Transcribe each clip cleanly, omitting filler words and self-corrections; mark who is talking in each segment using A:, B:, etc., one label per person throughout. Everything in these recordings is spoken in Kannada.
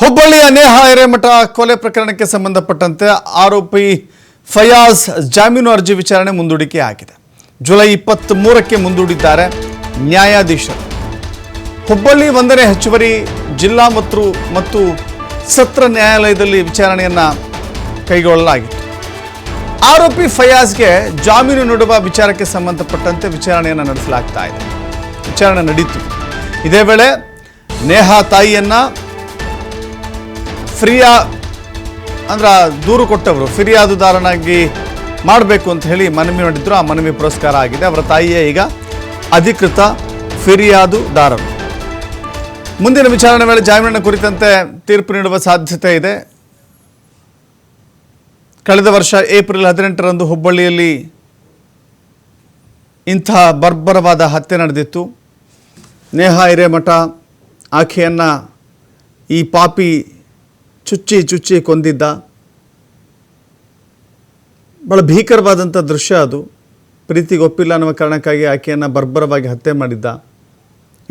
A: ಹುಬ್ಬಳ್ಳಿಯ ನೇಹಾ ಹಿರೇಮಠ ಕೊಲೆ ಪ್ರಕರಣಕ್ಕೆ ಸಂಬಂಧಪಟ್ಟಂತೆ ಆರೋಪಿ ಫಯಾಜ್ ಜಾಮೀನು ಅರ್ಜಿ ವಿಚಾರಣೆ ಮುಂದೂಡಿಕೆ ಆಗಿದೆ. ಜುಲೈ 23ಕ್ಕೆ ಮುಂದೂಡಿದ್ದಾರೆ ನ್ಯಾಯಾಧೀಶರು. ಹುಬ್ಬಳ್ಳಿ 1ನೇ ಹೆಚ್ಚುವರಿ ಜಿಲ್ಲಾ ಮತ್ತು ಸತ್ರ ನ್ಯಾಯಾಲಯದಲ್ಲಿ ವಿಚಾರಣೆಯನ್ನು ಕೈಗೊಳ್ಳಲಾಗಿತ್ತು. ಆರೋಪಿ ಫಯಾಜ್ಗೆ ಜಾಮೀನು ನೀಡುವ ವಿಚಾರಕ್ಕೆ ಸಂಬಂಧಪಟ್ಟಂತೆ ವಿಚಾರಣೆಯನ್ನು ನಡೆಸಲಾಗ್ತಾ ಇದೆ. ವಿಚಾರಣೆ ನಡೀತು. ಇದೇ ವೇಳೆ ನೇಹಾ ತಾಯಿಯನ್ನು ದೂರು ಕೊಟ್ಟವರು ಫಿರ್ಯಾದುದಾರನಾಗಿ ಮಾಡಬೇಕು ಅಂತ ಹೇಳಿ ಮನವಿ ಮಾಡಿದ್ರು. ಆ ಮನವಿ ಪುರಸ್ಕಾರ ಆಗಿದೆ. ಅವರ ತಾಯಿಯೇ ಈಗ ಅಧಿಕೃತ ಫಿರ್ಯಾದುದಾರರು. ಮುಂದಿನ ವಿಚಾರಣೆ ವೇಳೆ ಜಾಮೀನಿನ ಕುರಿತಂತೆ ತೀರ್ಪು ನೀಡುವ ಸಾಧ್ಯತೆ ಇದೆ. ಕಳೆದ ವರ್ಷ ಏಪ್ರಿಲ್ 18ರಂದು ಹುಬ್ಬಳ್ಳಿಯಲ್ಲಿ ಇಂಥ ಬರ್ಬರವಾದ ಹತ್ಯೆ ನಡೆದಿತ್ತು. ನೇಹಾ ಹಿರೇಮಠ ಆಕೆಯನ್ನು ಈ ಪಾಪಿ ಚುಚ್ಚಿ ಕೊಂದಿದ್ದ. ಭಾಳ ಭೀಕರವಾದಂಥ ದೃಶ್ಯ ಅದು. ಪ್ರೀತಿಗೆ ಒಪ್ಪಿಲ್ಲ ಅನ್ನುವ ಕಾರಣಕ್ಕಾಗಿ ಆಕೆಯನ್ನು ಬರ್ಬರವಾಗಿ ಹತ್ಯೆ ಮಾಡಿದ್ದ.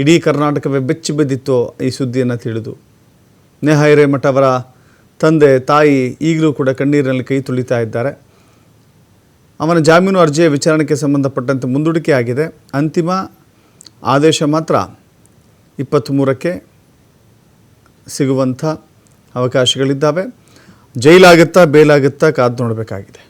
A: ಇಡೀ ಕರ್ನಾಟಕವೇ ಬೆಚ್ಚಿ ಬಿದ್ದಿತ್ತು ಈ ಸುದ್ದಿಯನ್ನು ತಿಳಿದು. ನೇಹಾ ಹಿರೇಮಠ ಅವರ ತಂದೆ ತಾಯಿ ಈಗಲೂ ಕೂಡ ಕಣ್ಣೀರಿನಲ್ಲಿ ಕೈ ತುಳಿತಾ ಇದ್ದಾರೆ. ಅವನ ಜಾಮೀನು ಅರ್ಜಿಯ ವಿಚಾರಣೆಗೆ ಸಂಬಂಧಪಟ್ಟಂತೆ ಮುಂದೂಡಿಕೆ ಆಗಿದೆ. ಅಂತಿಮ ಆದೇಶ ಮಾತ್ರ 23ಕ್ಕೆ ಸಿಗುವಂಥ ಅವಕಾಶಗಳಿದ್ದಾವೆ. ಜೈಲಾಗುತ್ತಾ ಬೇಲಾಗುತ್ತಾ ಕಾದು ನೋಡಬೇಕಾಗಿದೆ.